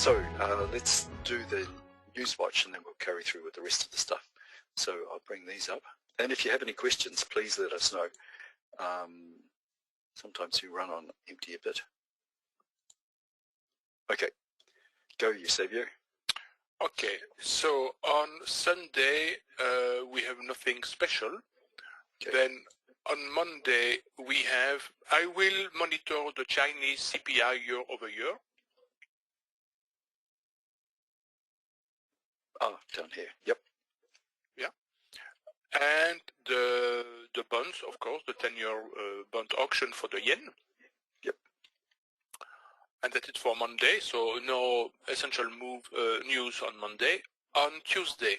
So let's do the NewsWatch and then we'll carry through with the rest of the stuff. So I'll bring these up. And if you have any questions, please let us know. Sometimes we run on empty a bit. Okay, go Eusebio. Okay, so on Sunday we have nothing special. Okay. Then on Monday we have, I will monitor the Chinese CPI year over year. Ah, down here, yep. Yeah, and the bonds, of course, the 10-year bond auction for the yen. Yep. And that's it for Monday, so no essential news on Monday. On Tuesday,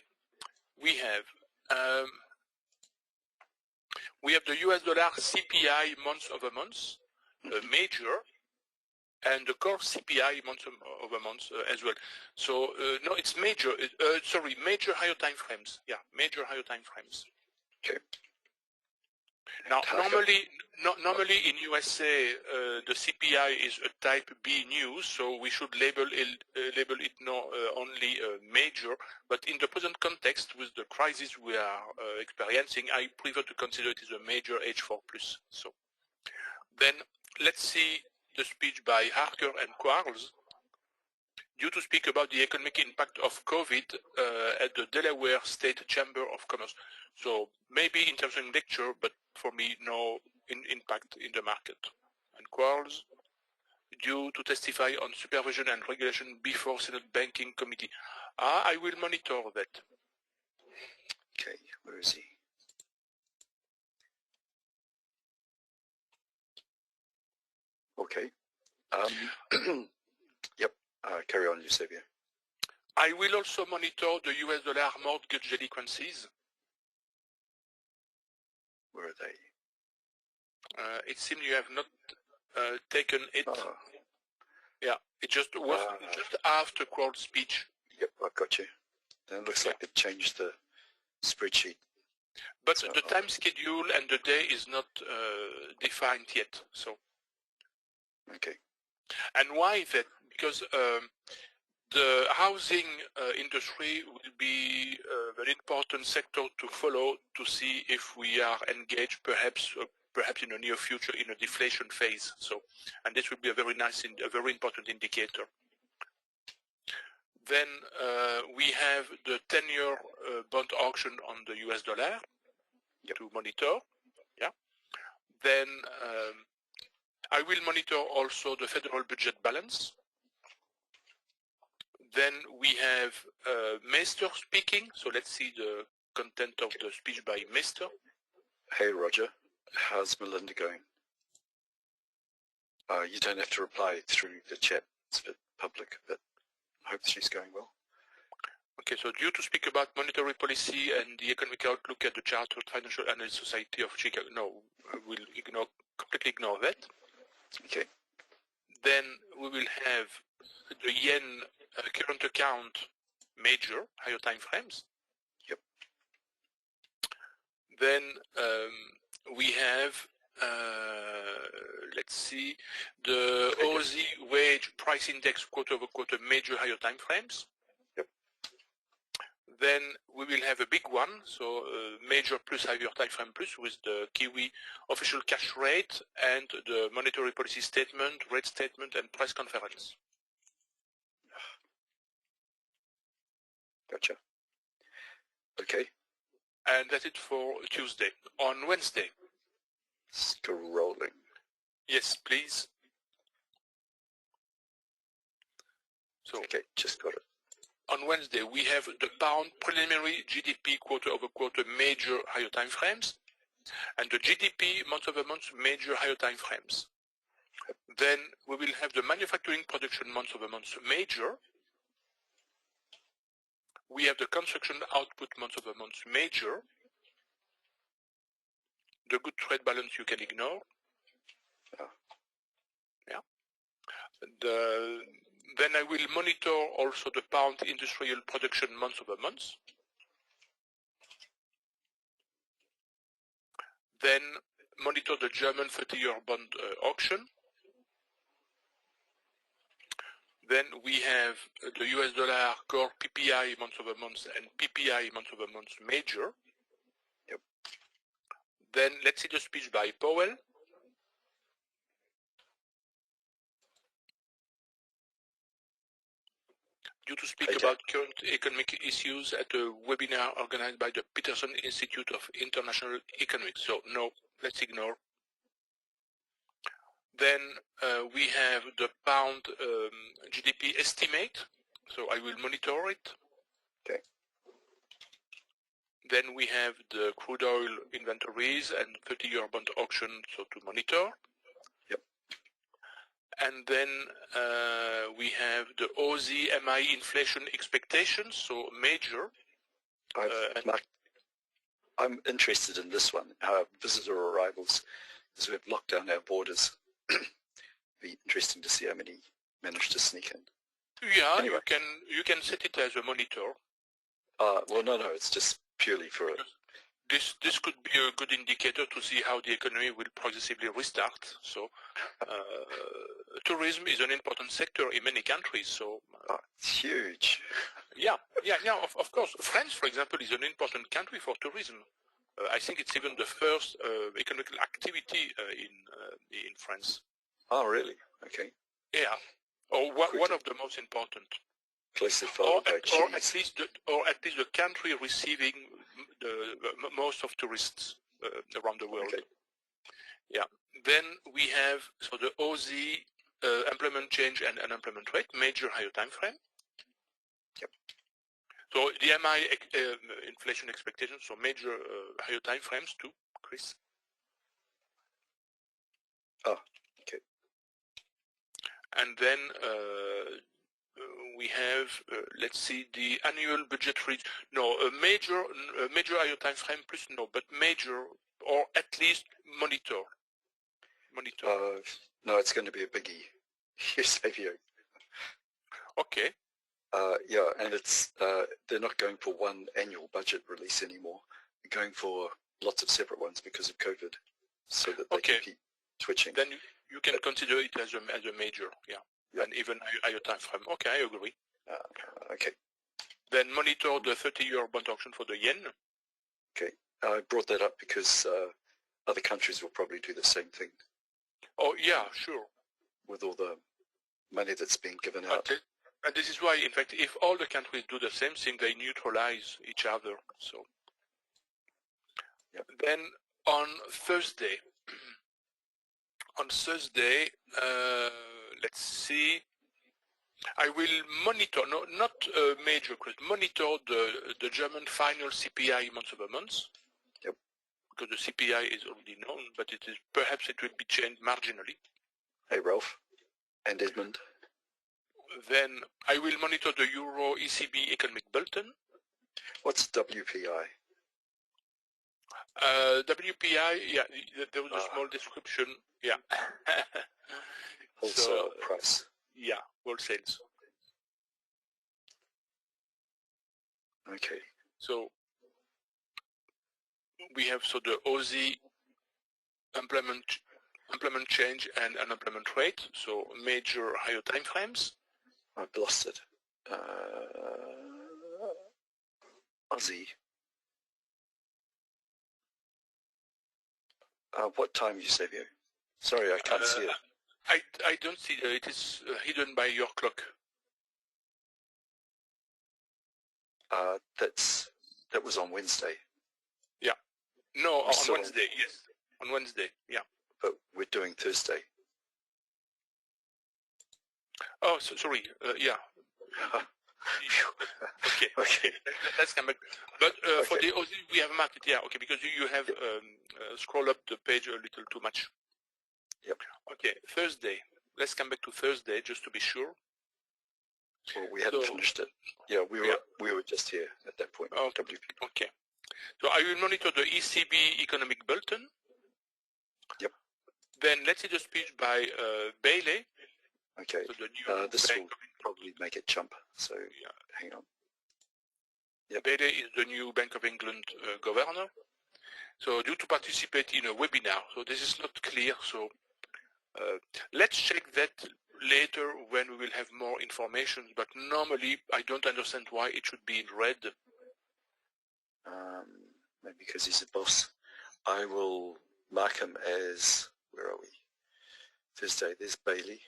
we have the US dollar CPI month over month, major, and the core CPI month over month as well. So no, it's major. Sorry, major higher time frames. Yeah, major higher time frames. Okay. Now, normally in USA, the CPI is a type B news, so we should label it not only major, but in the present context with the crisis we are experiencing, I prefer to consider it as a major H4+. So then let's see the speech by Harker and Quarles, due to speak about the economic impact of COVID at the Delaware State Chamber of Commerce. So maybe interesting lecture, but for me, no impact in the market. And Quarles, due to testify on supervision and regulation before Senate Banking Committee. I will monitor that. Okay, where is he? Okay. Yep, carry on, Eusebio. I will also monitor the US dollar mortgage delinquencies. Where are they? It seems you have not taken it. Yeah, it just was just after Quarles' speech. Yep, I've got you. Then it looks like they've changed the spreadsheet. But so, the time schedule and the day is not defined yet. So. Okay. And why that? Because the housing industry will be a very important sector to follow to see if we are engaged, perhaps in the near future, in a deflation phase. So, and this will be a very nice, a very important indicator. Then we have the 10-year bond auction on the US dollar to monitor. Yeah. Then I will monitor also the federal budget balance. Then we have Mester speaking. So let's see the content of the speech by Mester. Hey, Roger. How's Melinda going? You don't have to reply through the chat. It's a bit public, but I hope she's going well. Okay, so due to speak about monetary policy and the economic outlook at the Chartered Financial Analyst Society of Chicago, no, we'll completely ignore that. Okay. Then we will have the yen current account major, higher time frames. Yep. Then we have, let's see, the Aussie wage price index quarter over quarter major higher time frames. Yep. Then we will have a big one, so major plus higher time frame plus with the Kiwi official cash rate and the monetary policy statement, rate statement, and press conference. Gotcha. Okay. And that's it for Tuesday. On Wednesday. Scrolling. Yes, please. So, okay, just got it. On Wednesday, we have the pound preliminary GDP quarter over quarter major higher time frames, and the GDP month over month major higher time frames. Then we will have the manufacturing production month over month major. We have the construction output month over month major. The good trade balance you can ignore. Yeah. Then I will monitor also the pound industrial production month over month. Then monitor the German 30-year bond auction. Then we have the US dollar core PPI month-over-month and PPI month-over-month major. Yep. Then let's see the speech by Powell. Due to speak about current economic issues at a webinar organized by the Peterson Institute of International Economics. So no, let's ignore. Then we have the pound GDP estimate. So I will monitor it. Okay. Then we have the crude oil inventories and 30-year bond auction, so to monitor. Yep. And then we have the Aussie MI inflation expectations, so major. I'm interested in this one, visitor arrivals, as we've locked down our borders. Be interesting to see how many manage to sneak in. Yeah, anyway. you can set it as a monitor. Well, no, it's just purely for it. This could be a good indicator to see how the economy will progressively restart. So, tourism is an important sector in many countries. So, it's huge. Yeah. Of course, France, for example, is an important country for tourism. I think it's even the first economic activity in France. Oh, really? Okay. Yeah, or one of the most important. Closely followed by cheese. Or at least the country receiving the most of tourists around the world. Okay. Yeah. Then we have the Aussie employment change and unemployment rate, major higher time frame. Yep. So the MI inflation expectations, so major higher time frames too, Chris. Oh, okay. And then we have, let's see, the annual budget reach. No, a major higher time frame plus no, but major or at least monitor. No, it's going to be a biggie. Yes, Xavier. Okay. Yeah, and it's they're not going for one annual budget release anymore. They're going for lots of separate ones because of COVID, so that they can keep twitching. Then you can consider it as a major, yeah. And even higher time frame. Okay, I agree. Okay. Then monitor the 30-year bond auction for the yen. Okay, I brought that up because other countries will probably do the same thing. Oh yeah, sure. With all the money that's being given out. And this is why, in fact, if all the countries do the same thing, they neutralize each other. So. Yep. Then on Thursday. Let's see. I will monitor, not major, monitor the German final CPI month-over-month. Yep. Because the CPI is already known, but perhaps it will be changed marginally. Hey, Ralph and Edmund. Then I will monitor the Euro ECB economic bulletin. What's WPI? WPI, yeah, there was a small description, yeah. Wholesale price. Yeah, wholesales. Okay. So we have the Aussie employment change and unemployment rate, so major higher time frames. I've lost it. Aussie. What time you say here? Sorry, I can't see it. I don't see it. It is hidden by your clock. That was on Wednesday. Yeah. No, on Wednesday. Yes, on Wednesday. Yeah. But we're doing Thursday. Oh, sorry. Yeah. Okay. Let's come back. But for the Aussie, we have marked it. Yeah. Okay, because you have scroll up the page a little too much. Yep. Okay, Thursday. Let's come back to Thursday just to be sure. Well, we hadn't finished it. Yeah, we were just here at that point. WP. Okay. So I will monitor the ECB economic bulletin. Yep. Then let's see the speech by Bailey. Okay. So the new this will probably make it jump. So hang on. Yep. Bailey is the new Bank of England governor. So due to participate in a webinar, so this is not clear. So let's check that later when we will have more information, but normally I don't understand why it should be in red. Maybe because he's a boss. I will mark him as, where are we? Thursday, there's Bailey,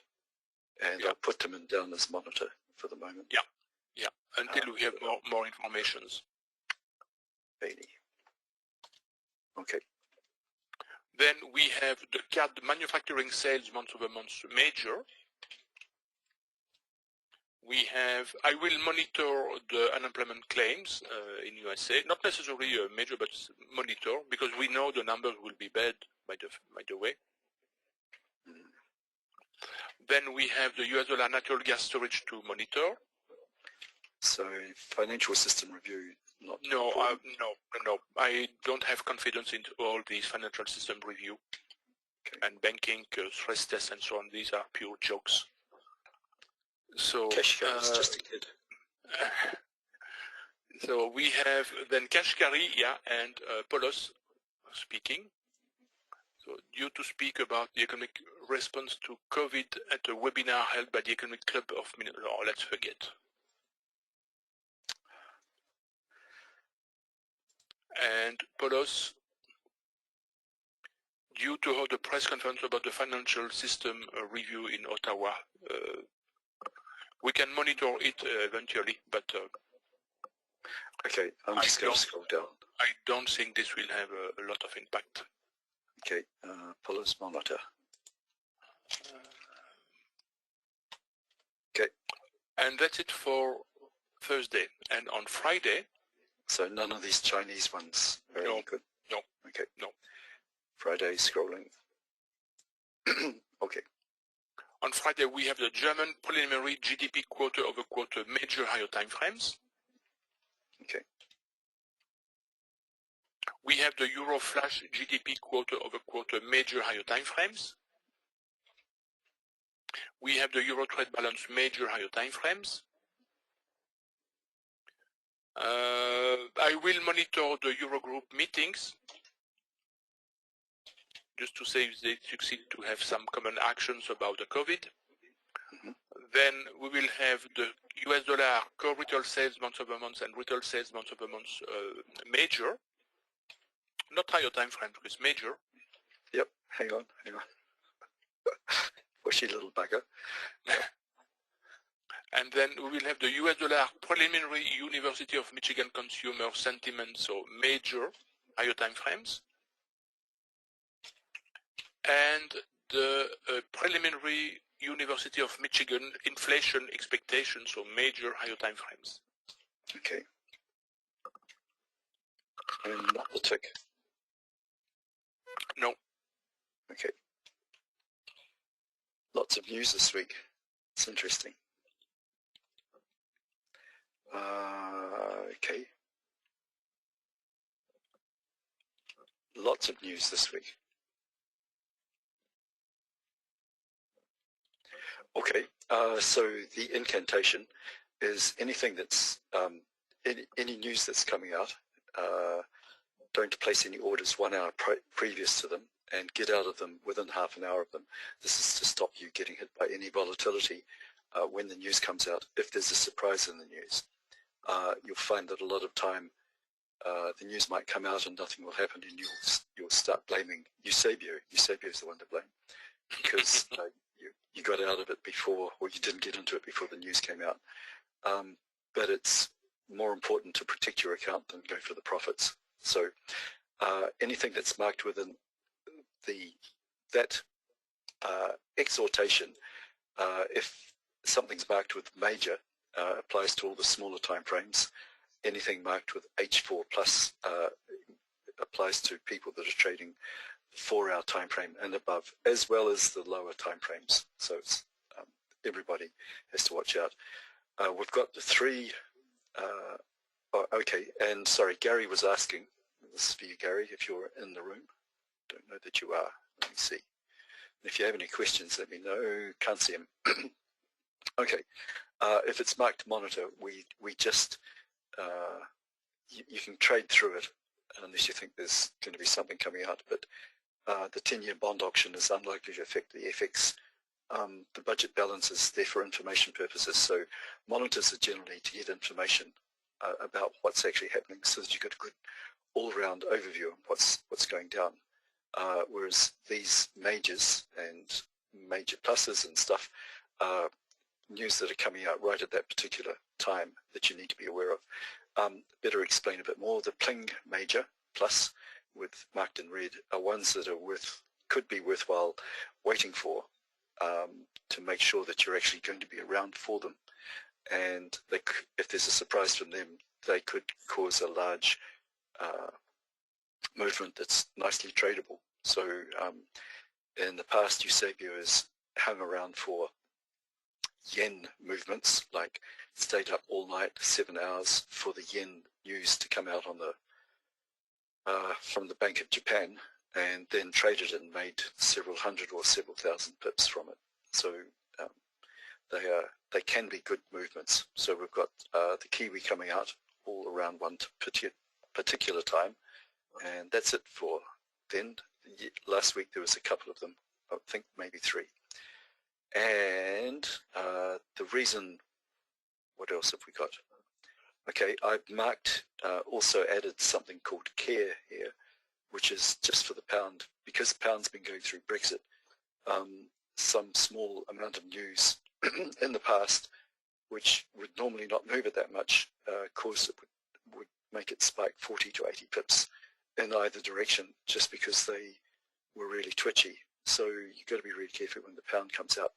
and I'll put him in down as monitor for the moment. Yeah, until we have more informations. Bailey. Okay. Then we have the CAD manufacturing sales month-over-month major. We have, I will monitor the unemployment claims in USA, not necessarily a major, but monitor, because we know the numbers will be bad, by the way. Then we have the US dollar natural gas storage to monitor. So financial system review, not no, no. I don't have confidence in all these financial system review and banking stress tests and so on. These are pure jokes. So cash carry is just a kid. So we have then cash carry, and Polos speaking. So due to speak about the economic response to COVID at a webinar held by the Economic Club of Minnesota. Oh, let's forget. And Polos, due to the press conference about the financial system review in Ottawa, we can monitor it eventually, but okay, I'm just going to scroll down. I don't think this will have a lot of impact. Okay, Polos monitor. Okay. And that's it for Thursday. And on Friday... So none of these Chinese ones are any good? No. Okay. No. Friday scrolling. Okay. On Friday, we have the German preliminary GDP quarter-over-quarter major higher time frames. Okay. We have the Euro Flash GDP quarter-over-quarter major higher time frames. We have the Euro trade balance major higher time frames. I will monitor the Eurogroup meetings just to say if they succeed to have some common actions about the COVID. Then we will have the US dollar core retail sales month-over-month and retail sales month-over-month major. Not higher time frame, because major. Yep, hang on. Pushy little bugger. Yep. And then we will have the US dollar preliminary University of Michigan consumer sentiment, so major higher time frames. And the preliminary University of Michigan inflation expectations, so major higher time frames. Okay. And not the tick. No. Okay. Lots of news this week. It's interesting. Okay. Lots of news this week. Okay, so the incantation is anything that's, any news that's coming out, don't place any orders 1 hour previous to them and get out of them within half an hour of them. This is to stop you getting hit by any volatility when the news comes out. If there's a surprise in the news, you'll find that a lot of time the news might come out and nothing will happen, and you'll start blaming Eusebio. Eusebio is the one to blame because you got out of it before, or you didn't get into it before the news came out. But it's more important to protect your account than go for the profits. So anything that's marked within that exhortation, if something's marked with major, applies to all the smaller time frames. Anything marked with H4 plus applies to people that are trading 4-hour time frame and above, as well as the lower time frames. So it's, everybody has to watch out. We've got the three. Okay, and sorry, Gary was asking. This is for you, Gary, if you're in the room. Don't know that you are. Let me see. If you have any questions, let me know. Can't see him. Okay. If it's marked monitor, we just you can trade through it unless you think there's going to be something coming out. But the 10-year bond auction is unlikely to affect the FX the budget balance is there for information purposes. So monitors are generally to get information about what's actually happening, so that you've got a good all-round overview of what's going down. Whereas these majors and major pluses and stuff are news that are coming out right at that particular time that you need to be aware of. Better explain a bit more. The pling major plus with marked in red are ones that are could be worthwhile waiting for, to make sure that you're actually going to be around for them. And if there's a surprise from them, they could cause a large movement that's nicely tradable. So in the past, Eusebio has hung around for yen movements, like stayed up all night, 7 hours, for the yen news to come out on the from the Bank of Japan, and then traded and made several hundred or several thousand pips from it. So they can be good movements. So we've got the Kiwi coming out all around one particular time, and that's it for then. Last week there was a couple of them, I think maybe 3. And the reason, what else have we got? Okay, I've marked, also added something called care here, which is just for the pound, because the pound's been going through Brexit. Some small amount of news in the past, which would normally not move it that much, would make it spike 40 to 80 pips in either direction, just because they were really twitchy. So you've got to be really careful when the pound comes out.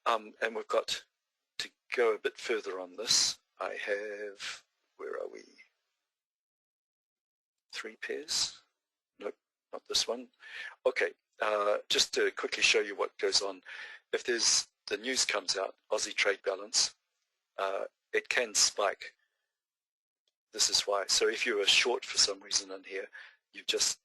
And we've got to go a bit further on this. I have, where are we? 3 pairs? Nope, not this one. Okay, just to quickly show you what goes on. If the news comes out, Aussie trade balance, it can spike. This is why. So if you are short for some reason in here, you've just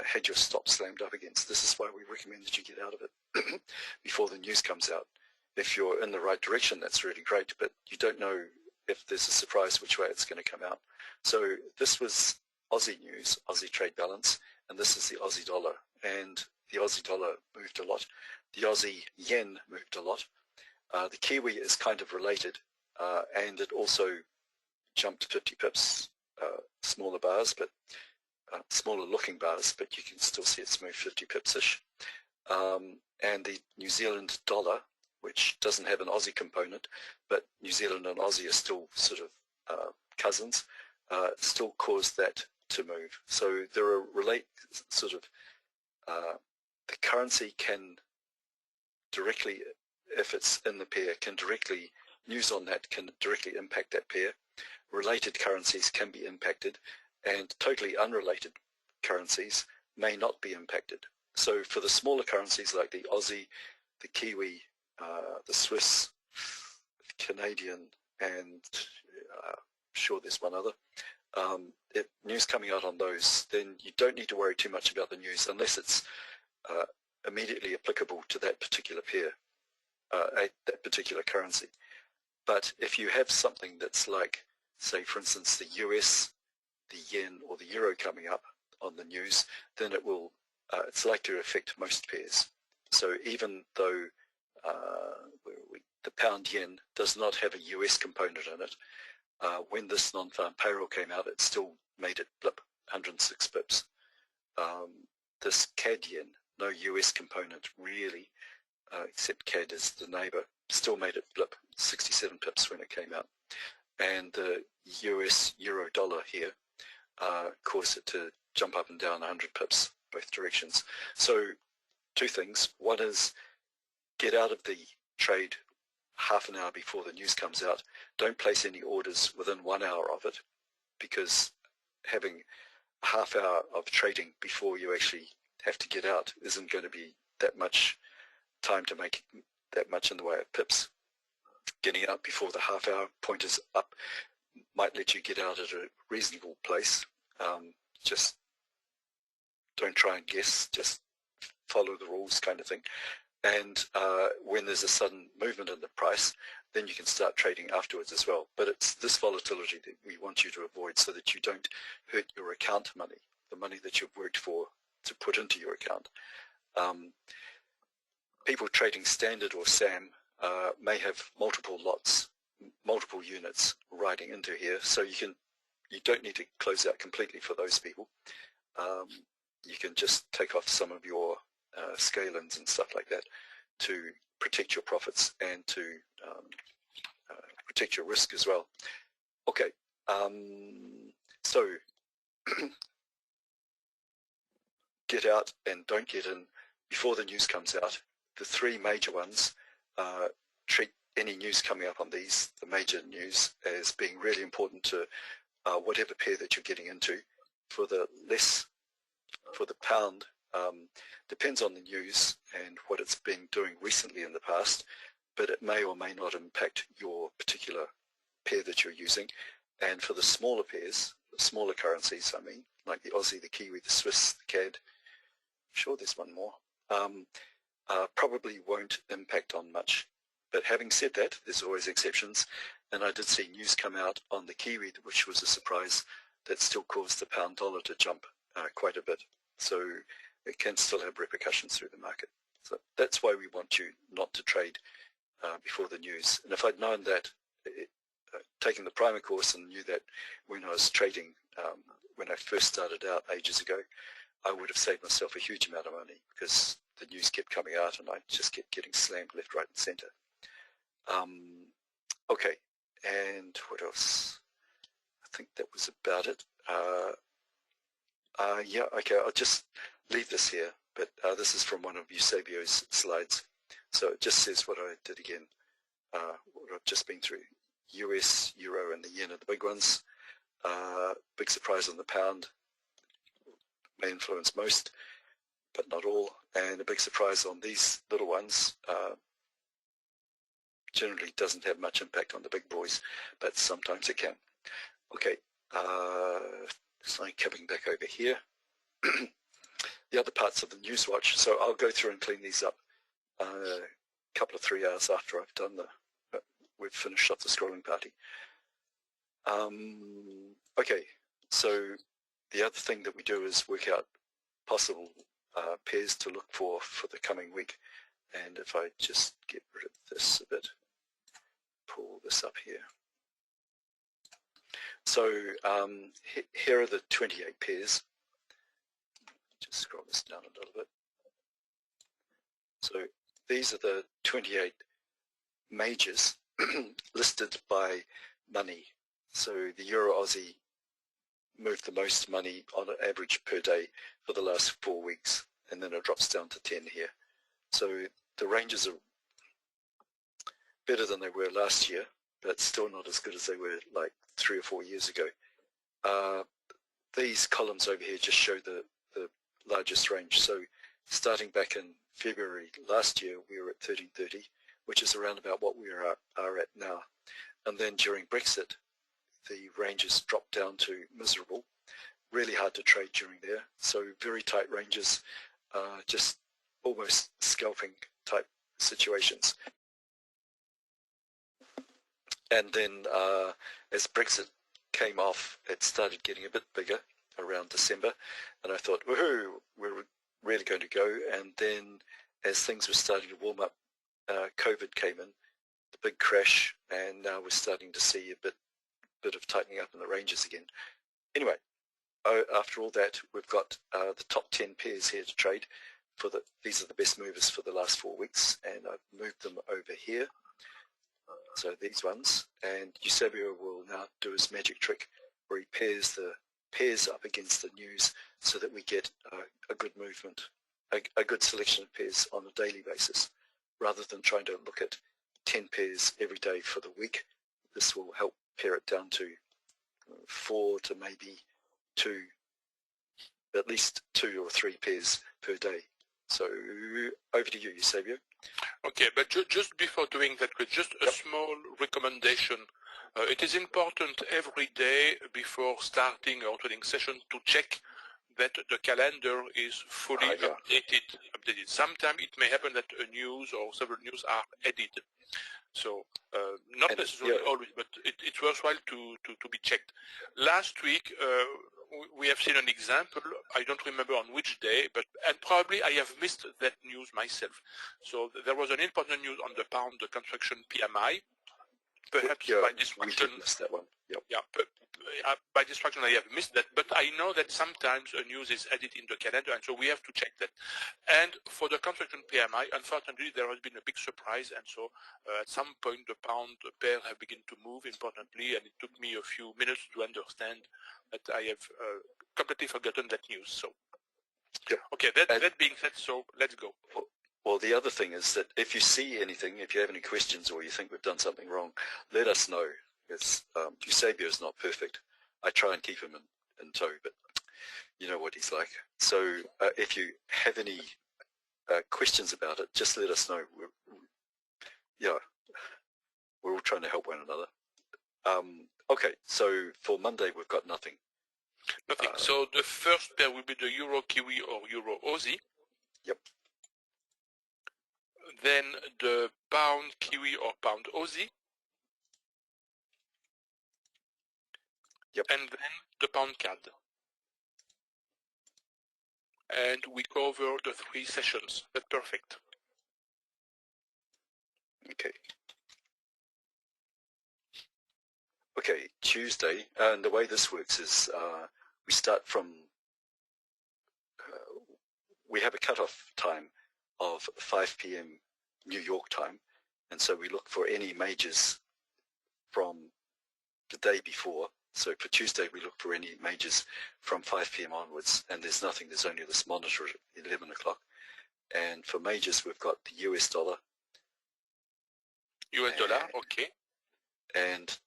had your stop slammed up against. This is why we recommend that you get out of it before the news comes out. If you're in the right direction, that's really great, but you don't know if there's a surprise which way it's going to come out. So this was Aussie news, Aussie trade balance, and this is the Aussie dollar. And the Aussie dollar moved a lot. The Aussie yen moved a lot. The Kiwi is kind of related, and it also jumped 50 pips, smaller bars, but smaller looking bars, but you can still see it's moved 50 pips-ish. And the New Zealand dollar, which doesn't have an Aussie component, but New Zealand and Aussie are still sort of cousins, still caused that to move. So there are the currency can directly, if it's in the pair, news on that can directly impact that pair. Related currencies can be impacted, and totally unrelated currencies may not be impacted. So for the smaller currencies like the Aussie, the Kiwi, the Swiss, the Canadian, and sure there's one other, if news coming out on those, then you don't need to worry too much about the news unless it's immediately applicable to that particular pair, that particular currency. But if you have something that's like, say for instance, the US, the yen, or the euro coming up on the news, then it will, it's likely to affect most pairs. So even though the pound yen does not have a US component in it, when this non-farm payroll came out, it still made it blip 106 pips. This CAD yen, no US component really, except CAD is the neighbor, still made it blip 67 pips when it came out. And the US euro dollar here caused it to jump up and down 100 pips both directions. So 2 things. One is get out of the trade half an hour before the news comes out. Don't place any orders within 1 hour of it, because having a half hour of trading before you actually have to get out isn't going to be that much time to make that much in the way of pips. Getting out before the half hour point is up might let you get out at a reasonable place. Just don't try and guess, just follow the rules kind of thing. And when there's a sudden movement in the price, then you can start trading afterwards as well. But it's this volatility that we want you to avoid, so that you don't hurt your account money, the money that you've worked for to put into your account. people trading standard or SAM may have multiple lots, multiple units riding into here, so you don't need to close out completely for those people. You can just take off some of your scale-ins and stuff like that to protect your profits and to protect your risk as well. Okay, so get out and don't get in before the news comes out. The three major ones, treat any news coming up on these, the major news, as being really important to whatever pair that you're getting into. For the pound, depends on the news and what it's been doing recently in the past, but it may or may not impact your particular pair that you're using. And for the smaller pairs, the smaller currencies, I mean, like the Aussie, the Kiwi, the Swiss, the CAD, I'm sure there's one more, probably won't impact on much. But having said that, there's always exceptions, and I did see news come out on the Kiwi, which was a surprise, that still caused the pound dollar to jump quite a bit. So it can still have repercussions through the market. So that's why we want you not to trade before the news. And if I'd known that, taken the primer course and knew that when I was trading, when I first started out ages ago, I would have saved myself a huge amount of money, because the news kept coming out and I just kept getting slammed left, right, and center. Okay, and what else? I think that was about it. Yeah, okay, I'll just leave this here, but this is from one of Eusebio's slides. So it just says what I did again, what I've just been through. US, Euro, and the yen are the big ones. Big surprise on the pound, may influence most, but not all. And a big surprise on these little ones, generally doesn't have much impact on the big boys, but sometimes it can. Okay, so coming back over here. The other parts of the NewsWatch, so I'll go through and clean these up a couple of 3 hours after I've done we've finished off the scrolling party. Okay, so the other thing that we do is work out possible pairs to look for the coming week. And if I just get rid of this a bit, pull this up here. So here are the 28 pairs. Just scroll this down a little bit. So these are the 28 majors listed by money. So the Euro Aussie moved the most money on an average per day for the last 4 weeks, and then it drops down to 10 here. So the ranges are better than they were last year, but still not as good as they were like 3 or 4 years ago. These columns over here just show the largest range. So starting back in February last year, we were at 1330, which is around about what we are at now. And then during Brexit, the ranges dropped down to miserable, really hard to trade during there. So very tight ranges, just almost scalping type situations. And then as Brexit came off, it started getting a bit bigger around December, and I thought, woohoo, we're really going to go. And then as things were starting to warm up, COVID came in, the big crash, and now we're starting to see a bit of tightening up in the ranges again. Anyway, after all that, we've got the top 10 pairs here to trade. These are the best movers for the last 4 weeks, and I've moved them over here. So these ones, and Eusebio will now do his magic trick where he pairs the pairs up against the news so that we get a good movement, a good selection of pairs on a daily basis, rather than trying to look at 10 pairs every day for the week. This will help pare it down to 4 to maybe 2, at least 2 or 3 pairs per day. So over to you, Eusebio. Okay, but just before doing that, just a small recommendation. It is important every day before starting our trading session to check that the calendar is fully updated. Sometimes it may happen that a news or several news are added. So not necessarily always, but it's worthwhile to be checked. Last week we have seen an example. I don't remember on which day, and probably I have missed that news myself. So there was an important news on the pound, the construction PMI. Perhaps by distraction, we did miss that one. Yep. Yeah, by distraction I have missed that, but I know that sometimes a news is added in the calendar, and so we have to check that. And for the construction PMI, unfortunately, there has been a big surprise, and so at some point the pound pair have begun to move importantly, and it took me a few minutes to understand that I have completely forgotten that news. So, yep. Okay, that being said, so let's go. Well, the other thing is that if you see anything, if you have any questions or you think we've done something wrong, let us know. It's, Eusebio is not perfect. I try and keep him in tow, but you know what he's like. So if you have any questions about it, just let us know. We're all trying to help one another. Okay, so for Monday we've got nothing. Nothing. So the first pair will be the Euro Kiwi or Euro Aussie. Yep. Then the pound Kiwi or pound Aussie. Yep. And then the pound CAD. And we cover the 3 sessions. That's perfect. Okay. Okay, Tuesday, and the way this works is we start from, we have a cutoff time of 5 p.m. New York time, and so we look for any majors from the day before. So for Tuesday we look for any majors from 5 p.m. onwards, and there's nothing, there's only this monitor at 11 o'clock. And for majors we've got the US dollar. US dollar, okay. And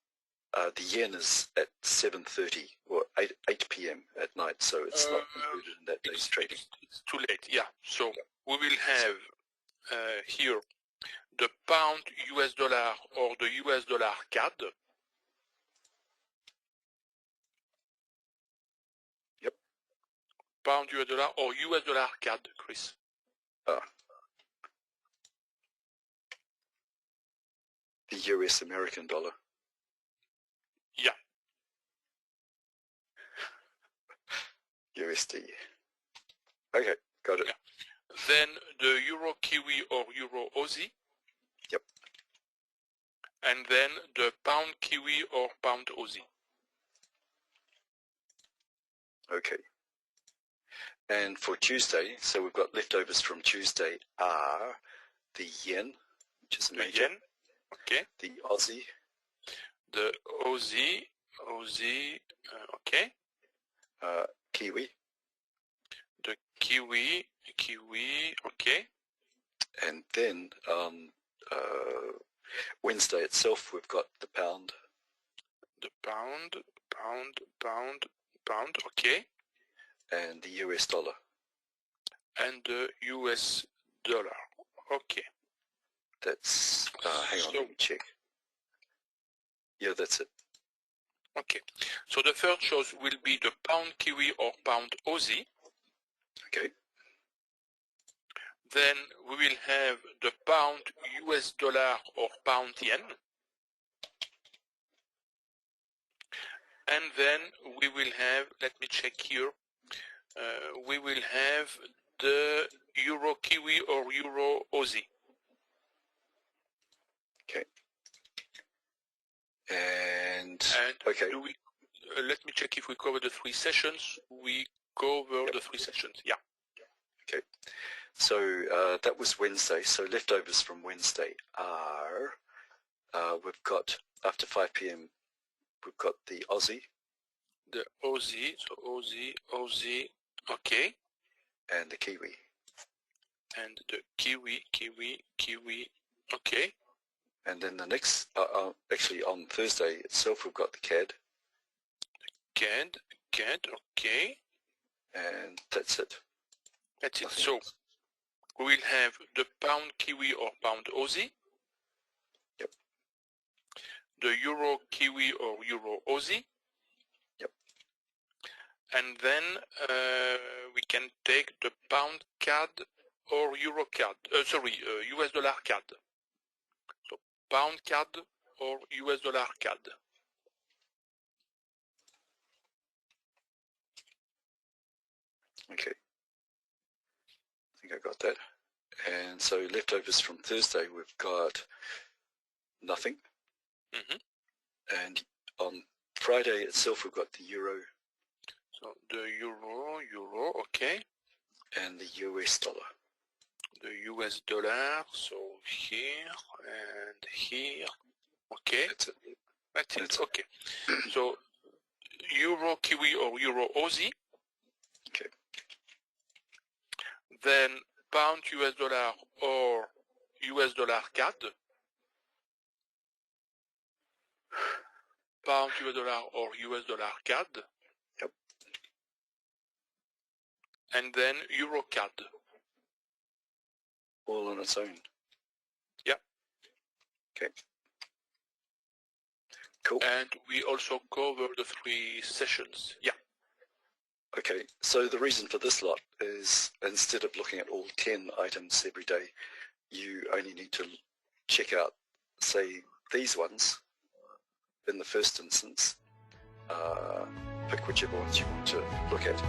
the yen is at 7:30 or 8 p.m. at night, so it's not included in that day's trading. It's too late, yeah. So we will have here the pound US dollar or the US dollar CAD. Yep. Pound US dollar or US dollar CAD, Chris. The US American dollar. Yeah. USD. Okay, got it. Yeah. Then the Euro Kiwi or Euro Aussie. Yep. And then the pound Kiwi or pound Aussie. Okay. And for Tuesday, so we've got leftovers from Tuesday are the yen, which is a major. The yen, okay. The Aussie. The Aussie, okay. Kiwi. The Kiwi, okay. And then on Wednesday itself, we've got the pound. The pound, okay. And the US dollar. And the US dollar, okay. That's, hang on, let me check. Yeah, that's it. Okay, so the first choice will be the pound Kiwi or pound Aussie. Okay. Then we will have the pound US dollar or pound yen. And then we will have, let me check here, we will have the Euro Kiwi or Euro Aussie. Okay. And okay. Let me check if we cover the 3 sessions. We cover the 3 sessions, yeah. Okay. So that was Wednesday. So leftovers from Wednesday are, we've got, after 5 p.m., we've got the Aussie. The Aussie, so Aussie, okay. And the Kiwi. And the Kiwi, okay. And then the next, actually on Thursday itself, we've got the CAD. CAD, okay. And that's it. That's it. So we will have the pound Kiwi or pound Aussie. Yep. The Euro Kiwi or Euro Aussie. Yep. And then we can take the pound CAD or Euro CAD. US dollar CAD. So pound CAD or US dollar CAD. Okay. I think I got that. And so leftovers from Thursday, we've got nothing. And on Friday itself, we've got the euro. So the euro, okay. And the US dollar. The US dollar, so here and here. Okay. That's it. That's it. Okay. So euro Kiwi or euro Aussie. Okay. Then pound US dollar or US dollar CAD. Pound US dollar or US dollar CAD. Yep. And then euro CAD. All on its own. Yeah. Okay. Cool. And we also cover the 3 sessions. Yeah. Okay, so the reason for this lot is instead of looking at all 10 items every day, you only need to check out, say, these ones in the first instance. Pick whichever ones you want to look at.